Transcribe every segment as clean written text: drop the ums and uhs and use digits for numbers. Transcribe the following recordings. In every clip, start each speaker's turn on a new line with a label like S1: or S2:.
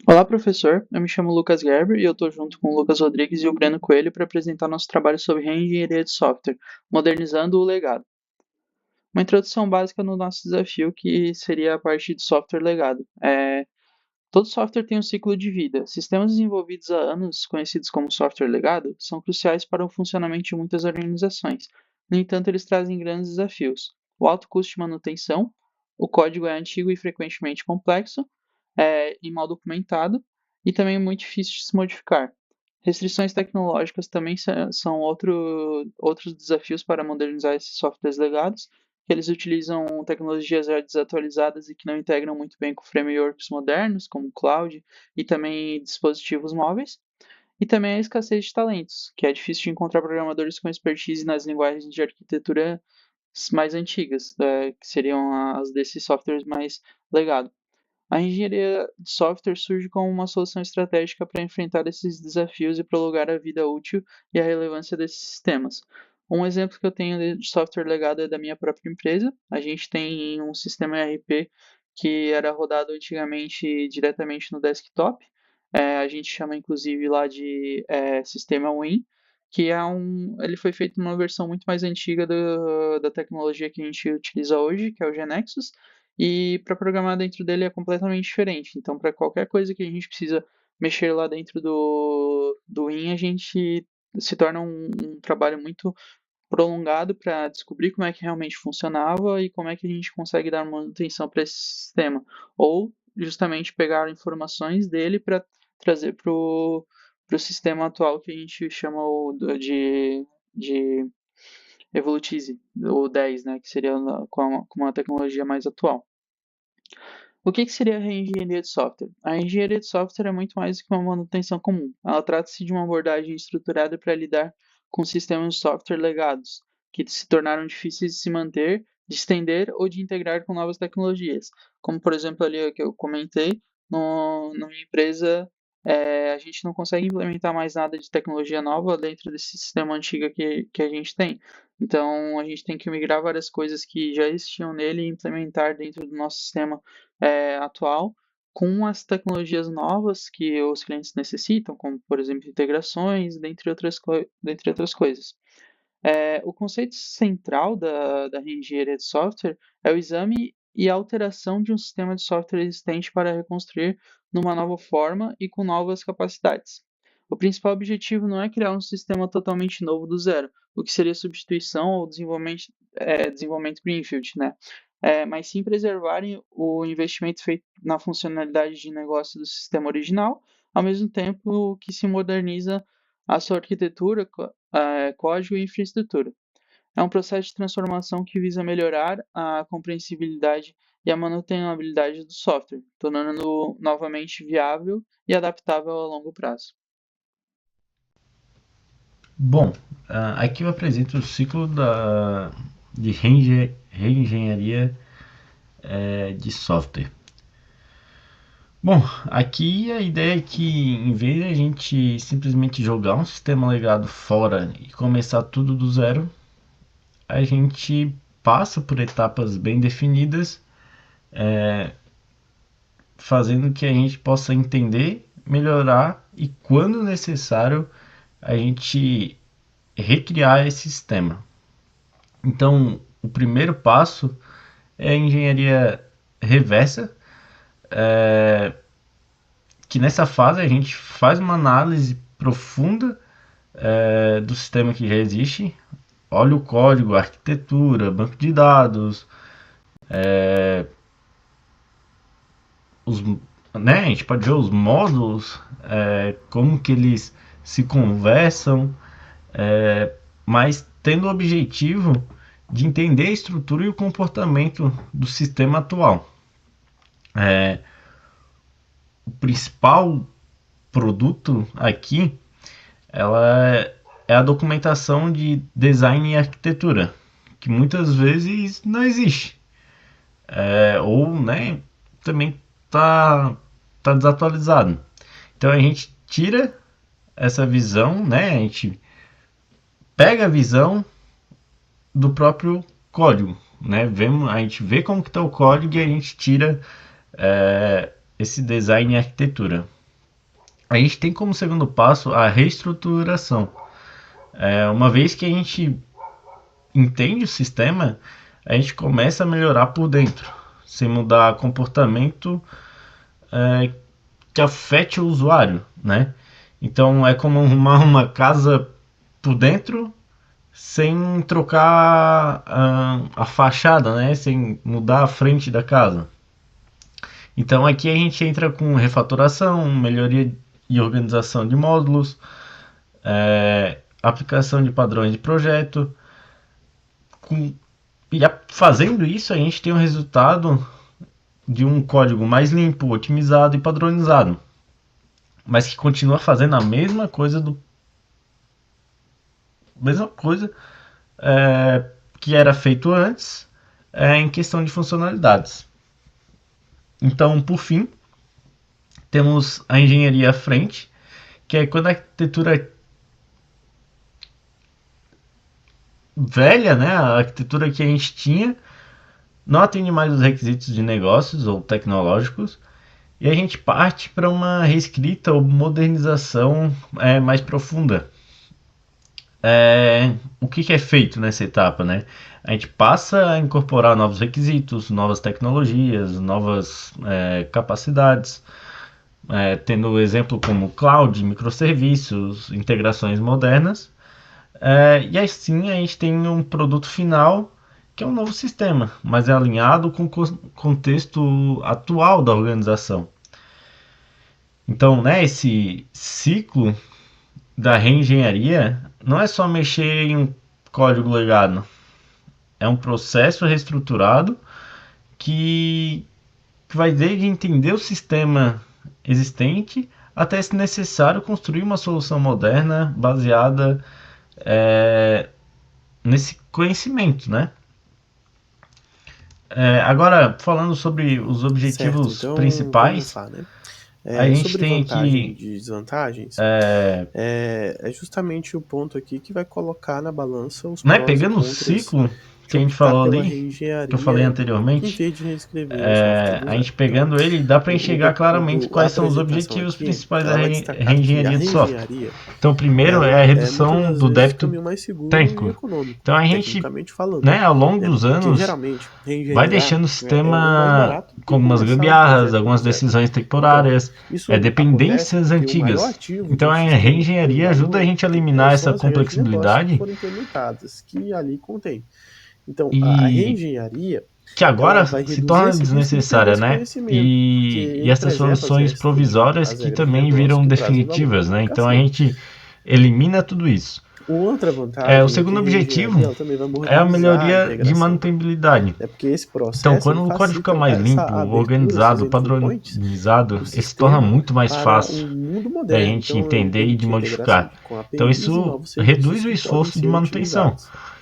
S1: Olá, professor. Eu me chamo Lucas Gerber e eu estou junto com o Lucas Rodrigues e o Breno Coelho para apresentar nosso trabalho sobre reengenharia de software, modernizando o legado. Uma introdução básica no nosso desafio, que seria a parte de software legado. Todo software tem um ciclo de vida. Sistemas desenvolvidos há anos, conhecidos como software legado, são cruciais para o funcionamento de muitas organizações. No entanto, eles trazem grandes desafios. O alto custo de manutenção, o código é antigo e frequentemente complexo, e mal documentado, e também muito difícil de se modificar. Restrições tecnológicas também são outros desafios para modernizar esses softwares legados, que eles utilizam tecnologias já desatualizadas e que não integram muito bem com frameworks modernos, como cloud, e também dispositivos móveis. E também a escassez de talentos, que é difícil de encontrar programadores com expertise nas linguagens de arquitetura mais antigas, que seriam as desses softwares mais legado. A engenharia de software surge como uma solução estratégica para enfrentar esses desafios e prolongar a vida útil e a relevância desses sistemas. Um exemplo que eu tenho de software legado é da minha própria empresa. A gente tem um sistema ERP que era rodado antigamente diretamente no desktop. A gente chama inclusive lá de sistema Win, ele foi feito numa versão muito mais antiga da tecnologia que a gente utiliza hoje, que é o GeneXus, e para programar dentro dele é completamente diferente. Então, para qualquer coisa que a gente precisa mexer lá dentro do Win, a gente se torna um trabalho muito prolongado para descobrir como é que realmente funcionava e como é que a gente consegue dar manutenção para esse sistema. Ou justamente pegar informações dele para trazer para o sistema atual que a gente chama de Evolutize, ou 10, né, que seria com uma tecnologia mais atual. O que seria a reengenharia de software? A engenharia de software é muito mais do que uma manutenção comum. Ela trata-se de uma abordagem estruturada para lidar com sistemas de software legados, que se tornaram difíceis de se manter, de estender ou de integrar com novas tecnologias. Como, por exemplo, ali que eu comentei, numa empresa, a gente não consegue implementar mais nada de tecnologia nova dentro desse sistema antigo que a gente tem. Então, a gente tem que migrar várias coisas que já existiam nele e implementar dentro do nosso sistema atual com as tecnologias novas que os clientes necessitam, como, por exemplo, integrações, dentre outras coisas. O conceito central da reengenharia de software é o exame e a alteração de um sistema de software existente para reconstruir numa nova forma e com novas capacidades. O principal objetivo não é criar um sistema totalmente novo do zero, o que seria substituição ou desenvolvimento greenfield, né? Mas sim preservarem o investimento feito na funcionalidade de negócio do sistema original, ao mesmo tempo que se moderniza a sua arquitetura, código e infraestrutura. É um processo de transformação que visa melhorar a compreensibilidade e a manutenabilidade do software, tornando-o novamente viável e adaptável a longo prazo.
S2: Bom, aqui eu apresento o ciclo de reengenharia de software. Bom, aqui a ideia é que em vez de a gente simplesmente jogar um sistema legado fora e começar tudo do zero, a gente passa por etapas bem definidas, fazendo que a gente possa entender, melhorar e, quando necessário, a gente recriar esse sistema. Então, o primeiro passo é a engenharia reversa, que nessa fase a gente faz uma análise profunda do sistema que já existe, olha o código, a arquitetura, banco de dados, os, né, a gente pode ver os módulos, como que eles se conversam, mas tendo o objetivo de entender a estrutura e o comportamento do sistema atual. O principal produto aqui ela é a documentação de design e arquitetura, que muitas vezes não existe. Ou né, também tá desatualizado. Então a gente tira essa visão, né, a gente pega a visão do próprio código. Né? A gente vê como que está o código e a gente tira esse design e arquitetura. A gente tem como segundo passo a reestruturação. Uma vez que a gente entende o sistema, a gente começa a melhorar por dentro, sem mudar comportamento que afete o usuário, né? Então é como arrumar uma casa por dentro sem trocar a fachada, né? Sem mudar a frente da casa. Então aqui a gente entra com refatoração, melhoria e organização de módulos, aplicação de padrões de projeto. Fazendo isso, a gente tem um resultado de um código mais limpo, otimizado e padronizado, mas que continua fazendo a mesma coisa que era feito antes, em questão de funcionalidades. Então, por fim, temos a engenharia à frente, que é quando a arquitetura velha, né, a arquitetura que a gente tinha, não atende mais os requisitos de negócios ou tecnológicos, e a gente parte para uma reescrita ou modernização mais profunda. O que é feito nessa etapa, né? A gente passa a incorporar novos requisitos, novas tecnologias, novas capacidades, tendo exemplo como cloud, microserviços, integrações modernas, e assim a gente tem um produto final que é um novo sistema, mas é alinhado com o contexto atual da organização. Então, né, esse ciclo da reengenharia não é só mexer em um código legado, é um processo reestruturado que vai desde entender o sistema existente até, se necessário, construir uma solução moderna baseada nesse conhecimento, né? Agora, falando sobre os objetivos
S3: Certo, então,
S2: principais,
S3: vamos lá, né?
S2: a gente
S3: sobre
S2: tem
S3: vantagem
S2: aqui
S3: e desvantagens, é justamente o ponto aqui que vai colocar na balança os
S2: né,
S3: prós e
S2: pegando o
S3: contras
S2: ciclo
S3: de
S2: que a gente
S3: optar
S2: falou
S3: pela
S2: ali,
S3: reengenharia
S2: que eu falei
S3: em
S2: anteriormente,
S3: vez de reescrever o software do
S2: a gente
S3: zero.
S2: pegando ele, dá para enxergar claramente
S3: A
S2: quais são os
S3: apresentação
S2: objetivos
S3: aqui,
S2: principais da
S3: ela vai destacar que a
S2: reengenharia de software.
S3: reengenharia,
S2: Então, o primeiro é a
S3: ela
S2: redução
S3: muitas das
S2: do
S3: vezes o
S2: débito
S3: caminho mais seguro e
S2: técnico.
S3: econômico,
S2: Então, a gente,
S3: tecnicamente falando,
S2: né, ao longo
S3: né?
S2: dos
S3: Porque
S2: anos,
S3: geralmente
S2: vai
S3: reengenhar
S2: deixando o
S3: é o mais
S2: sistema
S3: barato do
S2: com
S3: que
S2: algumas
S3: começar um
S2: gambiarras,
S3: projeto do
S2: algumas
S3: zero.
S2: decisões
S3: Então,
S2: temporárias,
S3: isso acontece
S2: dependências
S3: porque o maior
S2: antigas.
S3: ativo
S2: Então,
S3: de um
S2: a
S3: sistema que tem
S2: reengenharia ajuda a
S3: valor
S2: gente a eliminar essa
S3: são as regras de negócio que
S2: complexibilidade
S3: foram implementadas, que ali contém. Então, a
S2: e
S3: reengenharia
S2: que
S3: ela
S2: agora
S3: vai
S2: se
S3: reduzir
S2: torna
S3: esse risco de
S2: desnecessária,
S3: perder esse
S2: né?
S3: conhecimento, porque
S2: E
S3: ele
S2: essas
S3: preserva as
S2: soluções
S3: regras
S2: provisórias
S3: as
S2: que
S3: regras de
S2: também
S3: negócio
S2: viram
S3: que trazem valor para a
S2: definitivas, né? Então a
S3: aplicação.
S2: gente elimina tudo isso.
S3: Outra vantagem
S2: O
S3: é
S2: segundo
S3: que a
S2: objetivo
S3: reengenharia ela também vai
S2: é a
S3: modernizar a
S2: melhoria de
S3: integração,
S2: manutenabilidade.
S3: porque esse
S2: Então,
S3: processo
S2: quando
S3: ele
S2: o código fica
S3: facilita
S2: mais
S3: essa
S2: limpo,
S3: abertura,
S2: organizado,
S3: esses entry points
S2: padronizado,
S3: do
S2: ele se torna
S3: sistema
S2: muito mais
S3: para
S2: fácil
S3: um mundo
S2: da
S3: moderno.
S2: gente
S3: Então, ele
S2: entender e de
S3: permite a integração
S2: modificar.
S3: com
S2: Então,
S3: APIs e
S2: isso
S3: novos serviços
S2: reduz o
S3: que podem
S2: esforço de
S3: ser
S2: manutenção.
S3: utilizados.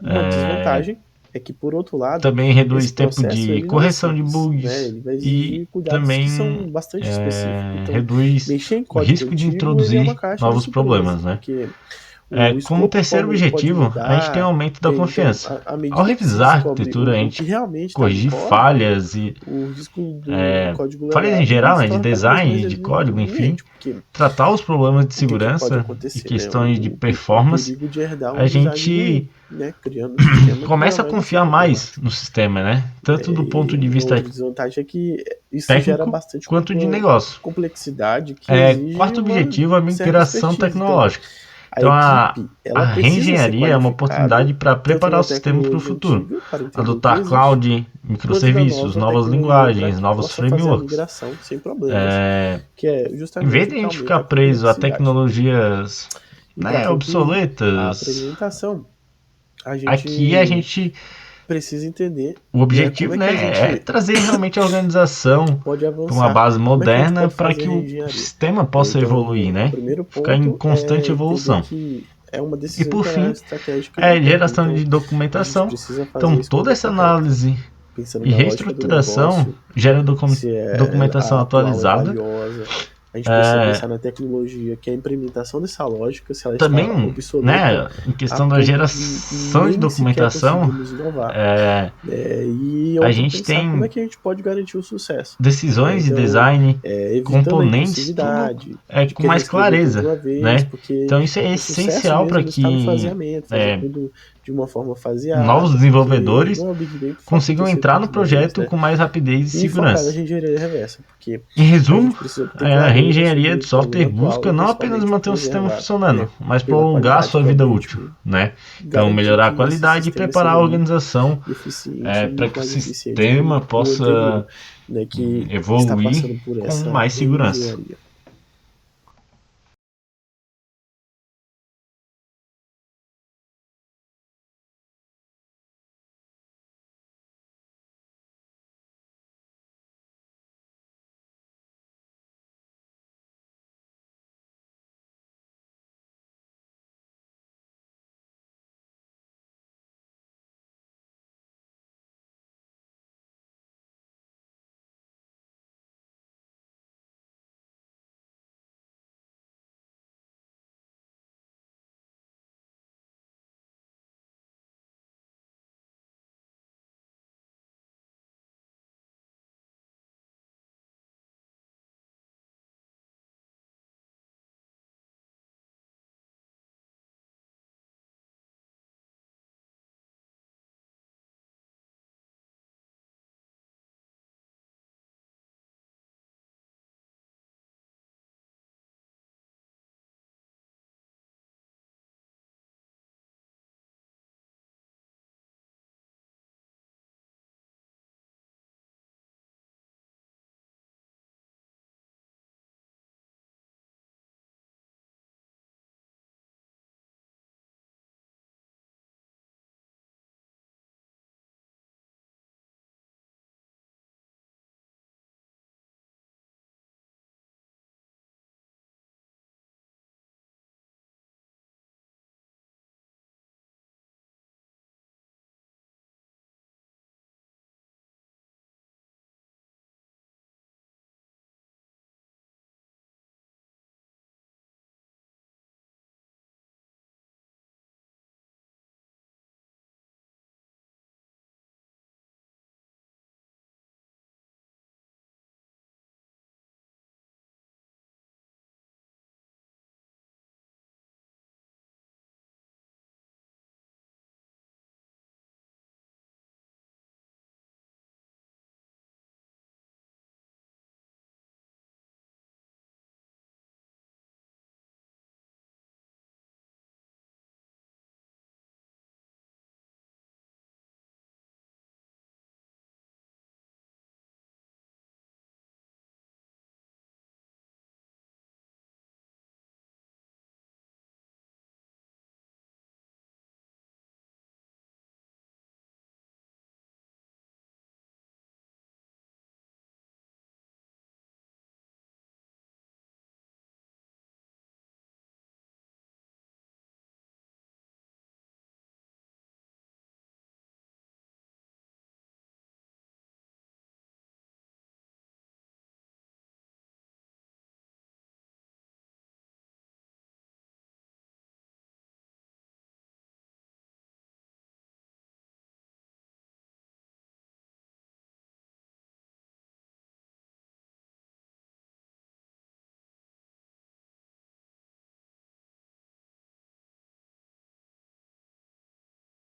S3: Uma desvantagem é que, por outro lado,
S2: Também reduz
S3: esse
S2: tempo
S3: processo
S2: de
S3: ele não é
S2: correção de
S3: simples, né?
S2: bugs
S3: Ele vai
S2: e
S3: exigir cuidados que
S2: também
S3: são bastante específicos. Então,
S2: reduz
S3: mexer em
S2: o
S3: código
S2: risco de
S3: antigo ele é uma
S2: introduzir
S3: caixa de
S2: novos
S3: surpresas,
S2: problemas, né?
S3: porque o
S2: Como
S3: escopo,
S2: terceiro
S3: como ele pode
S2: objetivo, a gente tem um
S3: mudar,
S2: aumento da
S3: então,
S2: confiança.
S3: à
S2: Ao
S3: medida que se
S2: revisar a
S3: descobre
S2: arquitetura, a
S3: o que
S2: gente
S3: realmente está no
S2: corrigir
S3: código,
S2: falhas e
S3: o risco do código
S2: falhas em
S3: legado
S2: geral,
S3: se
S2: né, de
S3: torna cada vez mais
S2: design, de código, enfim,
S3: evidente, porque
S2: tratar os problemas de
S3: o que pode
S2: segurança e
S3: acontecer, né?
S2: questões de
S3: O
S2: performance,
S3: perigo de herdar
S2: a
S3: um design
S2: gente
S3: ruim, né? Criando um sistema que
S2: começa
S3: já
S2: a
S3: vai nascer
S2: confiar mais
S3: problemático.
S2: no sistema, né? Tanto do ponto de
S3: E uma
S2: vista
S3: outra desvantagem é que isso gera
S2: técnico
S3: bastante
S2: quanto de negócio.
S3: complexidade que exige
S2: Quarto
S3: uma
S2: objetivo é a
S3: certa
S2: migração
S3: expertise. Então,
S2: tecnológica.
S3: a
S2: Então, a
S3: equipe ela precisa ser
S2: reengenharia é uma
S3: qualificada
S2: oportunidade para
S3: tanto
S2: preparar
S3: na
S2: o sistema para o
S3: tecnologia
S2: futuro.
S3: antiga, para entender o que
S2: Adotar
S3: existe,
S2: cloud,
S3: quanto na
S2: microserviços,
S3: nova
S2: novas
S3: tecnologia para
S2: linguagens,
S3: que
S2: novos
S3: possa fazer a
S2: frameworks.
S3: migração sem problemas, que é
S2: Em
S3: justamente
S2: vez
S3: o
S2: de a
S3: que
S2: gente
S3: aumenta
S2: ficar
S3: a
S2: preso a
S3: complexidade.
S2: tecnologias
S3: E para concluir a
S2: obsoletas,
S3: apresentação, a
S2: aqui a gente
S3: precisa entender
S2: o objetivo,
S3: como é que a
S2: né,
S3: gente
S2: é trazer realmente a organização
S3: pode
S2: para uma
S3: avançar,
S2: base
S3: como é que a gente
S2: moderna
S3: pode
S2: para
S3: fazer
S2: que o
S3: reengenharia.
S2: sistema possa
S3: Então,
S2: evoluir,
S3: o
S2: né?
S3: primeiro
S2: Ficar em
S3: ponto
S2: constante
S3: é
S2: evolução.
S3: entender que é uma
S2: E
S3: decisão
S2: por fim,
S3: estratégica
S2: é
S3: do tempo.
S2: geração
S3: Então,
S2: de
S3: a gente
S2: documentação.
S3: precisa fazer
S2: Então,
S3: isso com
S2: toda essa
S3: tempo correto,
S2: análise
S3: pensando
S2: e
S3: na lógica do
S2: reestruturação
S3: negócio,
S2: gera
S3: se
S2: documentação
S3: a atual é
S2: atualizada
S3: valiosa, A gente precisa pensar na tecnologia, que é a implementação dessa lógica, se ela
S2: também,
S3: está obsoleta,
S2: né, em questão da geração de documentação,
S3: e
S2: a gente tem
S3: como é que a gente pode garantir o sucesso.
S2: Decisões de design, componentes, tudo com mais clareza, né? Então isso é essencial para que
S3: de uma forma faseada,
S2: novos desenvolvedores consigam entrar no projeto com mais rapidez e segurança. Em resumo, a reengenharia de software busca não apenas manter um sistema funcionando, mas prolongar sua vida útil, né? Então, melhorar a qualidade e preparar a organização para que o sistema possa evoluir com mais segurança.